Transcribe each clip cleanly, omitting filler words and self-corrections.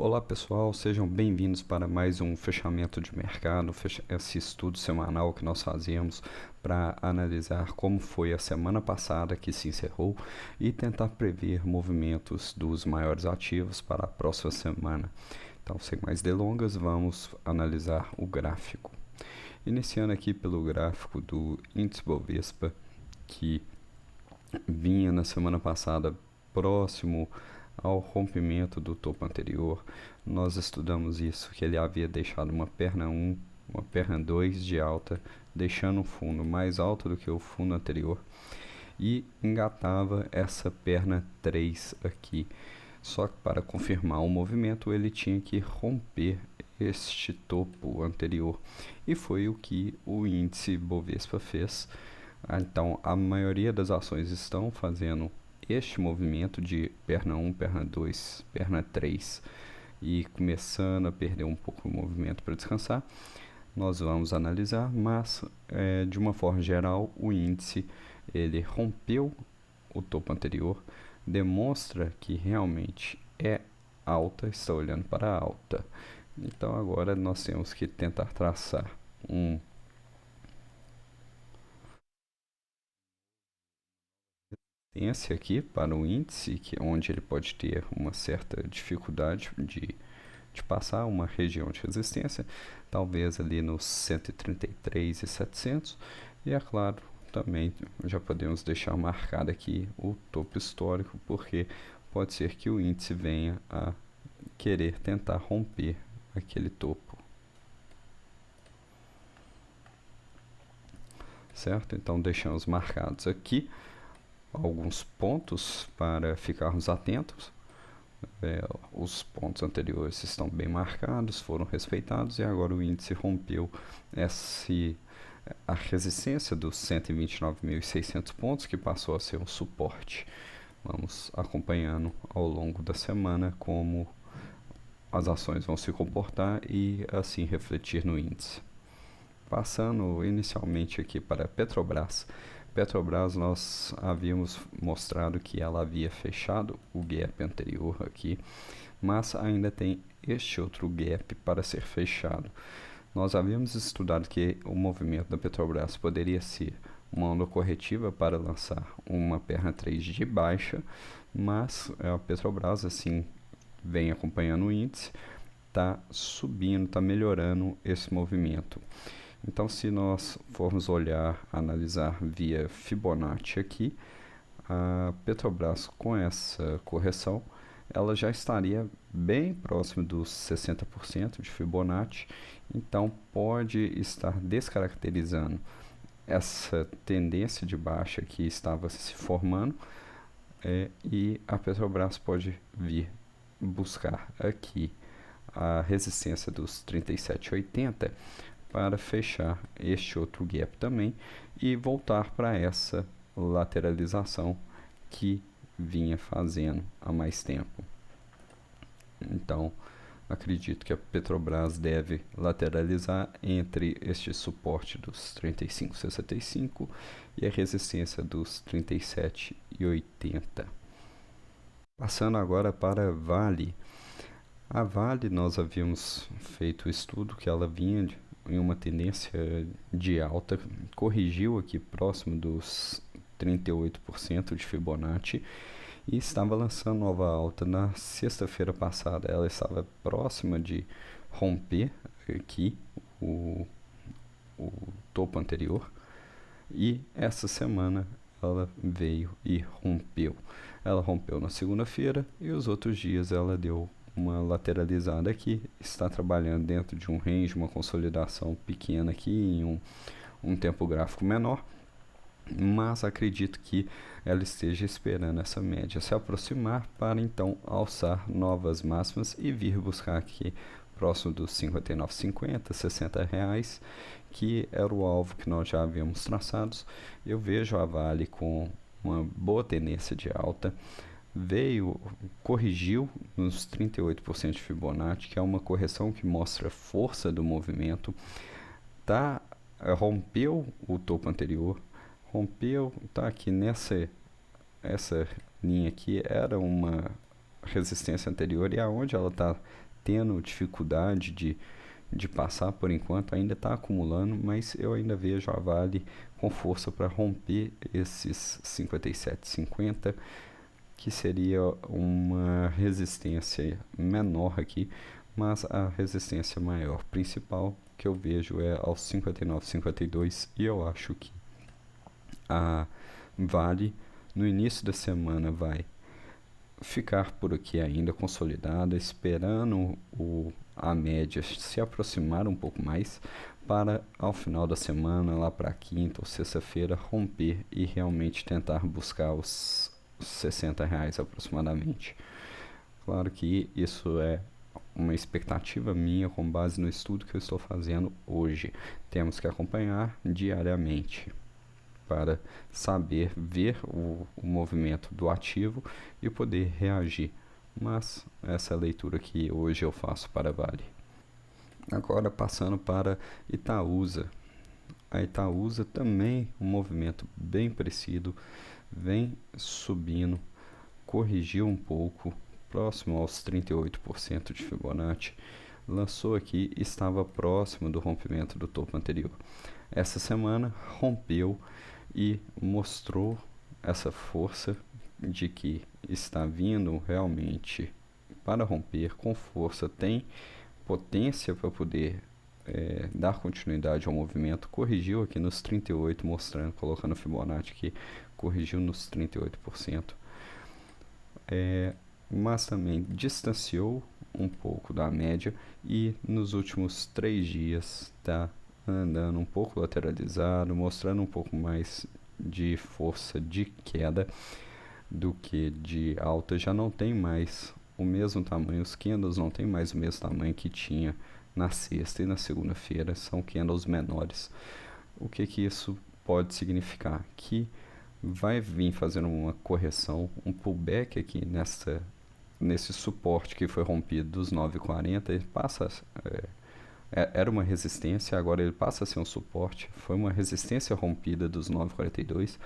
Olá pessoal, sejam bem-vindos para mais um fechamento de mercado, esse estudo semanal que nós fazemos para analisar como foi a semana passada que se encerrou e tentar prever movimentos dos maiores ativos para a próxima semana. Então, sem mais delongas, vamos analisar o gráfico. Iniciando aqui pelo gráfico do índice Bovespa, que vinha na semana passada próximo ao rompimento do topo anterior. Nós estudamos isso, que ele havia deixado uma perna 1, uma perna 2 de alta, deixando o fundo mais alto do que o fundo anterior e engatava essa perna 3 aqui. Só que para confirmar o movimento ele tinha que romper este topo anterior e foi o que o índice Bovespa fez. Então a maioria das ações estão fazendo este movimento de perna 1, perna 2, perna 3 e começando a perder um pouco o movimento para descansar. Nós vamos analisar, mas de uma forma geral o índice ele rompeu o topo anterior, demonstra que realmente é alta, está olhando para a alta. Então agora nós temos que tentar traçar um resistência aqui para o índice, que onde ele pode ter uma certa dificuldade de passar uma região de resistência, talvez ali nos 133.700, e é claro, também já podemos deixar marcado aqui o topo histórico, porque pode ser que o índice venha a querer tentar romper aquele topo. Certo? Então deixamos marcados aqui alguns pontos para ficarmos atentos. Os pontos anteriores estão bem marcados, foram respeitados e agora o índice rompeu a resistência dos 129.600 pontos, que passou a ser um suporte. Vamos acompanhando ao longo da semana como as ações vão se comportar e assim refletir no índice. Passando inicialmente aqui para Petrobras. Petrobras, nós havíamos mostrado que ela havia fechado o gap anterior aqui, mas ainda tem este outro gap para ser fechado. Nós havíamos estudado que o movimento da Petrobras poderia ser uma onda corretiva para lançar uma perna 3 de baixa, mas a Petrobras assim vem acompanhando o índice, está subindo, está melhorando esse movimento. Então, se nós formos olhar, analisar via Fibonacci aqui, a Petrobras com essa correção, ela já estaria bem próximo dos 60% de Fibonacci, então pode estar descaracterizando essa tendência de baixa que estava se formando, e a Petrobras pode vir buscar aqui a resistência dos 37,80 para fechar este outro gap também e voltar para essa lateralização que vinha fazendo há mais tempo. Então, acredito que a Petrobras deve lateralizar entre este suporte dos 35,65 e a resistência dos 37,80. Passando agora para Vale. A Vale, nós havíamos feito o estudo que ela vinha em uma tendência de alta, corrigiu aqui próximo dos 38% de Fibonacci e estava lançando nova alta na sexta-feira passada. Ela estava próxima de romper aqui o topo anterior e essa semana ela veio e rompeu. Ela rompeu na segunda-feira e os outros dias ela deu uma lateralizada aqui, está trabalhando dentro de um range, uma consolidação pequena aqui em um tempo gráfico menor, mas acredito que ela esteja esperando essa média se aproximar para então alçar novas máximas e vir buscar aqui próximo dos 59,50, 60 reais, que era o alvo que nós já havíamos traçados. Eu vejo a Vale com uma boa tendência de alta, corrigiu nos 38% de Fibonacci, que é uma correção que mostra força do movimento, rompeu o topo anterior, tá aqui essa linha aqui era uma resistência anterior e aonde ela está tendo dificuldade de passar por enquanto, ainda está acumulando, mas eu ainda vejo a Vale com força para romper esses 57,50, que seria uma resistência menor aqui, mas a resistência maior principal que eu vejo é aos 59,52, e eu acho que a Vale no início da semana vai ficar por aqui ainda consolidada, esperando a média se aproximar um pouco mais, para ao final da semana, lá para quinta ou sexta-feira, romper e realmente tentar buscar os R$ 60 aproximadamente. Claro que isso é uma expectativa minha com base no estudo que eu estou fazendo hoje. Temos que acompanhar diariamente para saber ver o movimento do ativo e poder reagir. Mas essa é a leitura que hoje eu faço para a Vale. Agora passando para Itaúsa. A Itaúsa também um movimento bem parecido, vem subindo, corrigiu um pouco, próximo aos 38% de Fibonacci, lançou aqui e estava próximo do rompimento do topo anterior. Essa semana rompeu e mostrou essa força de que está vindo realmente para romper com força, tem potência para poder dar continuidade ao movimento. Corrigiu aqui nos 38, mostrando, colocando o Fibonacci que corrigiu nos 38%, mas também distanciou um pouco da média e nos últimos 3 dias está andando um pouco lateralizado, mostrando um pouco mais de força de queda do que de alta. Já não tem mais o mesmo tamanho, os candles não tem mais o mesmo tamanho que tinha na sexta e na segunda-feira, são candles menores. O que isso pode significar? Que vai vir fazendo uma correção, um pullback aqui nesse suporte que foi rompido dos 9,40, ele passa era uma resistência, agora ele passa a ser um suporte. Foi uma resistência rompida dos 9,42,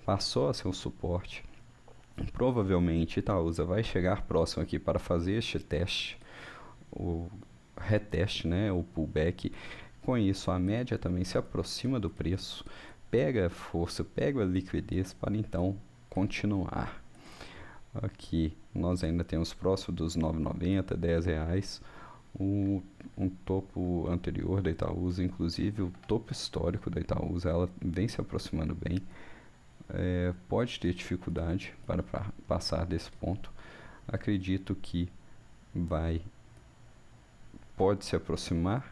passou a ser um suporte. Provavelmente Itaúsa vai chegar próximo aqui para fazer este teste, o reteste, né, o pullback. Com isso a média também se aproxima do preço, pega a força, pega a liquidez para então continuar. Aqui nós ainda temos próximo dos 9,90, R$ 10. Um topo anterior da Itaúsa, inclusive o topo histórico da Itaúsa, ela vem se aproximando bem. Pode ter dificuldade para passar desse ponto. Acredito que pode se aproximar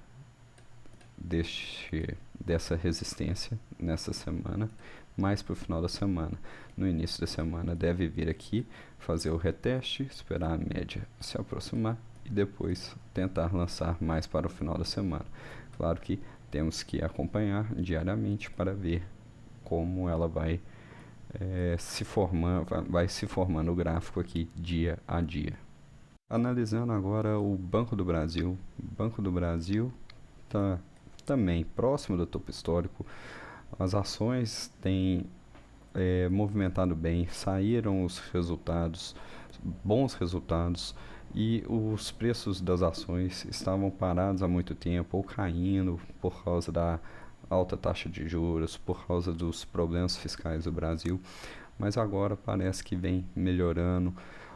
dessa resistência nessa semana, mais para o final da semana. No início da semana deve vir aqui, fazer o reteste, esperar a média se aproximar e depois tentar lançar mais para o final da semana. Claro que temos que acompanhar diariamente para ver como ela vai se formando o gráfico aqui dia a dia. Analisando agora o Banco do Brasil. O Banco do Brasil está também próximo do topo histórico. As ações têm movimentado bem, saíram os resultados, bons resultados, e os preços das ações estavam parados há muito tempo ou caindo por causa da alta taxa de juros, por causa dos problemas fiscais do Brasil, mas agora parece que vem melhorando.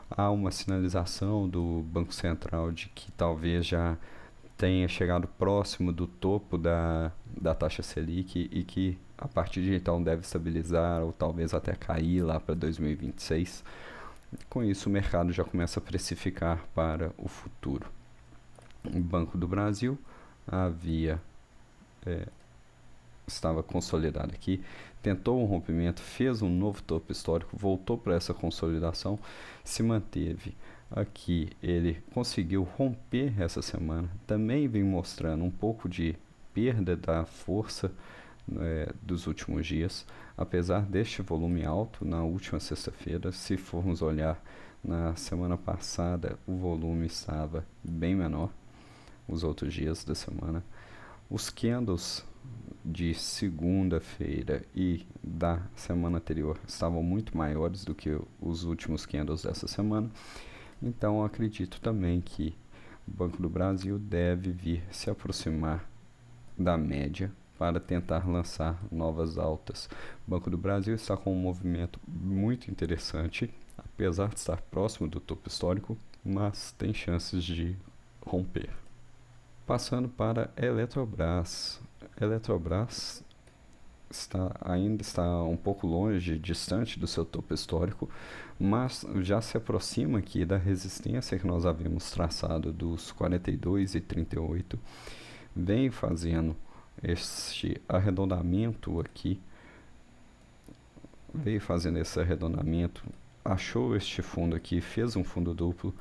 Há uma sinalização do Banco Central de que talvez já tenha chegado próximo do topo da taxa Selic e que a partir de então deve estabilizar ou talvez até cair lá para 2026. Com isso o mercado já começa a precificar para o futuro. O Banco do Brasil estava consolidado aqui, tentou um rompimento, fez um novo topo histórico, voltou para essa consolidação, se manteve aqui, ele conseguiu romper essa semana, também vem mostrando um pouco de perda da força dos últimos dias, apesar deste volume alto na última sexta-feira. Se formos olhar na semana passada, o volume estava bem menor, os outros dias da semana. Os candles de segunda-feira e da semana anterior estavam muito maiores do que os últimos candles dessa semana. Então acredito também que o Banco do Brasil deve vir se aproximar da média para tentar lançar novas altas. O Banco do Brasil está com um movimento muito interessante, apesar de estar próximo do topo histórico, mas tem chances de romper. Passando para Eletrobras. Eletrobras ainda está um pouco longe, distante do seu topo histórico, mas já se aproxima aqui da resistência que nós havíamos traçado dos 42 e 38. Vem fazendo este arredondamento aqui, veio fazendo esse arredondamento, achou este fundo aqui, fez um fundo duplo,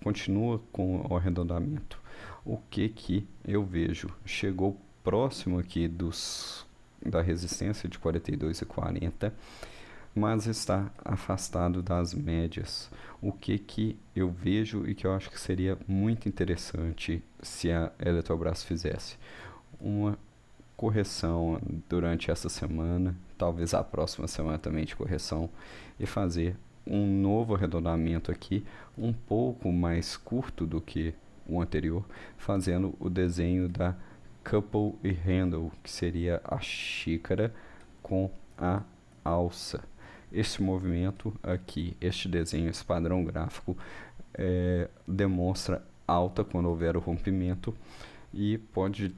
continua com o arredondamento. O que eu vejo? Chegou próximo aqui da resistência de 42 e 40, mas está afastado das médias. O que eu vejo e que eu acho que seria muito interessante se a Eletrobras fizesse? Uma correção durante essa semana, talvez a próxima semana também de correção, e fazer um novo arredondamento aqui, um pouco mais curto do que o anterior, fazendo o desenho da couple e handle, que seria a xícara com a alça. Este movimento aqui, este desenho, esse padrão gráfico, demonstra alta quando houver o rompimento e pode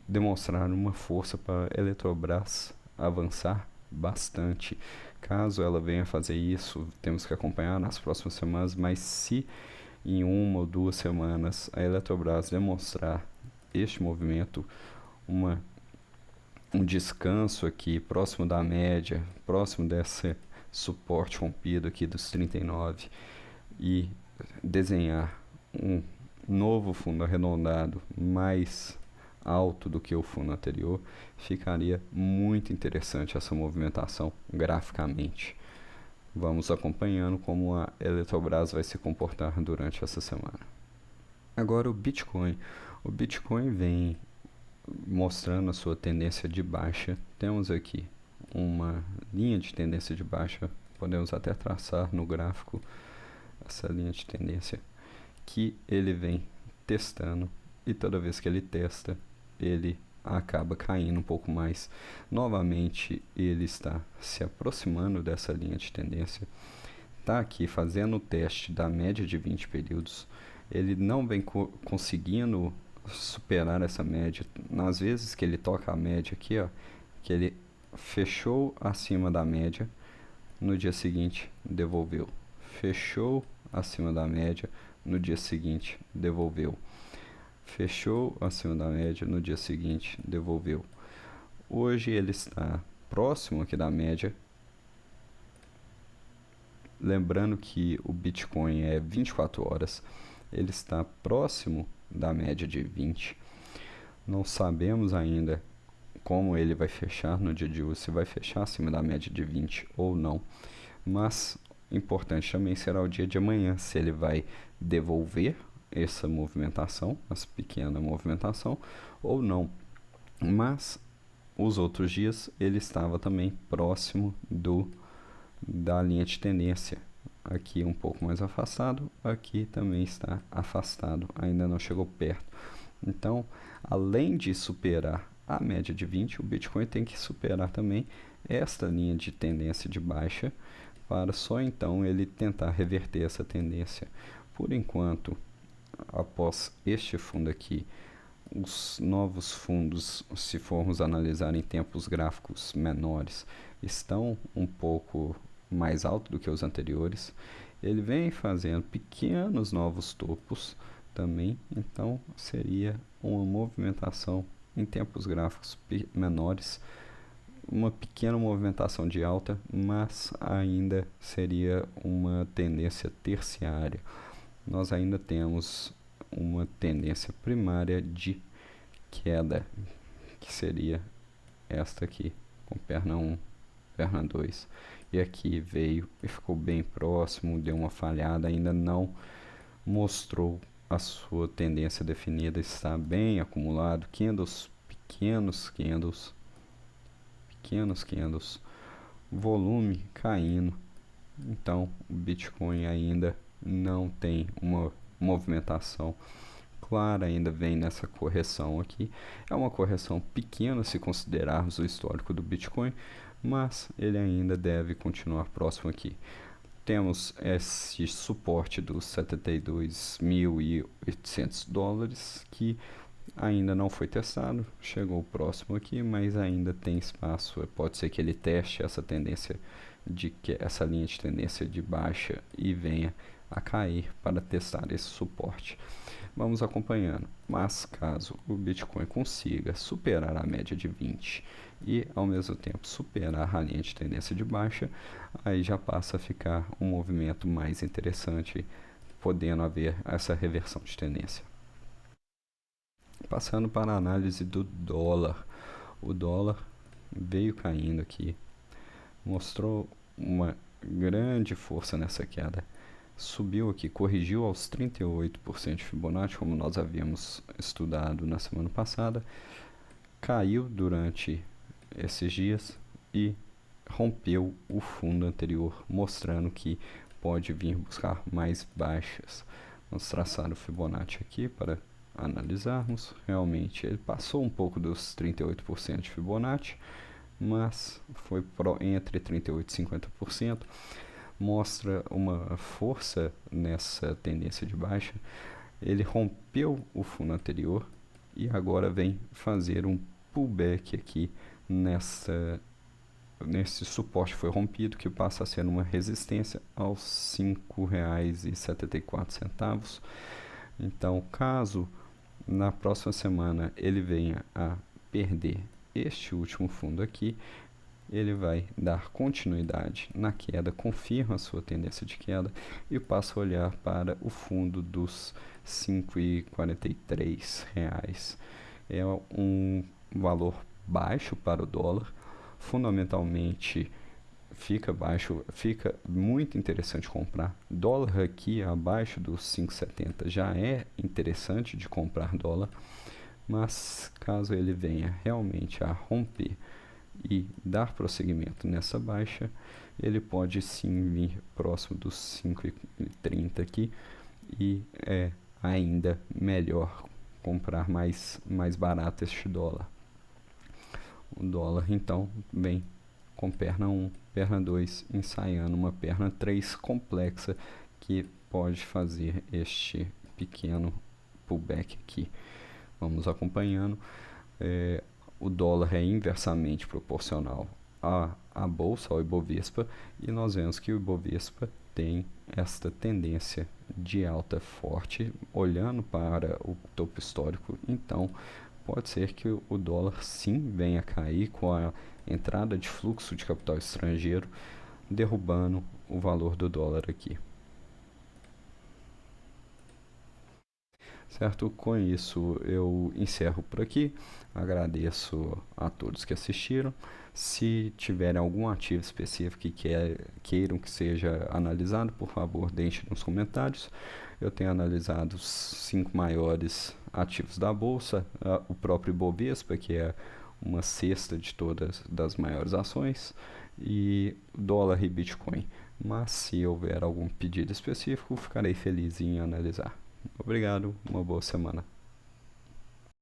demonstrar uma força para a Eletrobras avançar bastante. Caso ela venha fazer isso, temos que acompanhar nas próximas semanas, mas se em 1 ou 2 semanas a Eletrobras demonstrar este movimento, um descanso aqui próximo da média, próximo desse suporte rompido aqui dos 39 e desenhar um novo fundo arredondado mais alto do que o fundo anterior, ficaria muito interessante essa movimentação graficamente. Vamos acompanhando como a Eletrobras vai se comportar durante essa semana. Agora o Bitcoin. O Bitcoin vem mostrando a sua tendência de baixa. Temos aqui uma linha de tendência de baixa, podemos até traçar no gráfico essa linha de tendência que ele vem testando, e toda vez que ele testa, ele acaba caindo um pouco mais. Novamente ele está se aproximando dessa linha de tendência, está aqui fazendo o teste da média de 20 períodos, ele não vem conseguindo superar essa média. Nas vezes que ele toca a média aqui, ó, que ele fechou acima da média, no dia seguinte devolveu, fechou acima da média, no dia seguinte devolveu, fechou acima da média, no dia seguinte devolveu. Hoje ele está próximo aqui da média, lembrando que o Bitcoin é 24 horas, ele está próximo da média de 20. Não sabemos ainda como ele vai fechar no dia de hoje, se vai fechar acima da média de 20 ou não, mas importante também será o dia de amanhã, se ele vai devolver essa movimentação, essa pequena movimentação, ou não. Mas os outros dias ele estava também próximo da linha de tendência, aqui um pouco mais afastado, aqui também está afastado, ainda não chegou perto. Então, além de superar a média de 20, o Bitcoin tem que superar também esta linha de tendência de baixa, para só então ele tentar reverter essa tendência. Por enquanto, após este fundo aqui, os novos fundos, se formos analisar em tempos gráficos menores, estão um pouco mais alto do que os anteriores. Ele vem fazendo pequenos novos topos também, então seria uma movimentação em tempos gráficos menores, uma pequena movimentação de alta, mas ainda seria uma tendência terciária. Nós ainda temos uma tendência primária de queda, que seria esta aqui, com perna 1, perna 2, e aqui veio e ficou bem próximo, deu uma falhada, ainda não mostrou a sua tendência definida, está bem acumulado, pequenos candles, volume caindo. Então o Bitcoin ainda não tem uma movimentação clara, ainda vem nessa correção aqui. É uma correção pequena se considerarmos o histórico do Bitcoin, mas ele ainda deve continuar próximo aqui. Temos esse suporte dos $72.800 que ainda não foi testado, chegou próximo aqui, mas ainda tem espaço. Pode ser que ele teste essa tendência essa linha de tendência de baixa e venha a cair para testar esse suporte. Vamos acompanhando, mas caso o Bitcoin consiga superar a média de 20 e ao mesmo tempo superar a linha de tendência de baixa, aí já passa a ficar um movimento mais interessante, podendo haver essa reversão de tendência. Passando para a análise do dólar, o dólar veio caindo aqui, mostrou uma grande força nessa queda, subiu aqui, corrigiu aos 38% de Fibonacci, como nós havíamos estudado na semana passada, caiu durante esses dias e rompeu o fundo anterior, mostrando que pode vir buscar mais baixas. Vamos traçar o Fibonacci aqui para analisarmos. Realmente ele passou um pouco dos 38% de Fibonacci, mas foi entre 38% e 50%. Mostra uma força nessa tendência de baixa. Ele rompeu o fundo anterior e agora vem fazer um pullback aqui nesse suporte foi rompido, que passa a ser uma resistência aos R$ 5,74. Então, caso na próxima semana ele venha a perder este último fundo aqui, ele vai dar continuidade na queda, confirma a sua tendência de queda e passa a olhar para o fundo dos R$ 5,43. É um valor baixo para o dólar, fundamentalmente fica baixo, fica muito interessante comprar. Dólar aqui abaixo dos 5,70 já é interessante de comprar dólar, mas caso ele venha realmente a romper e dar prosseguimento nessa baixa, ele pode sim vir próximo dos 5,30 aqui e é ainda melhor comprar mais barato este dólar. O dólar então vem com perna 1, perna 2, ensaiando uma perna 3 complexa que pode fazer este pequeno pullback aqui. Vamos acompanhando. O dólar é inversamente proporcional à bolsa, ao Ibovespa, e nós vemos que o Ibovespa tem esta tendência de alta forte, olhando para o topo histórico. Então, pode ser que o dólar sim venha a cair com a entrada de fluxo de capital estrangeiro, derrubando o valor do dólar aqui. Certo? Com isso eu encerro por aqui. Agradeço a todos que assistiram. Se tiverem algum ativo específico que queiram que seja analisado, por favor, deixem nos comentários. Eu tenho analisado os 5 maiores ativos da bolsa, o próprio Ibovespa, que é uma cesta de todas das maiores ações, e dólar e Bitcoin. Mas se houver algum pedido específico, ficarei feliz em analisar. Obrigado, uma boa semana.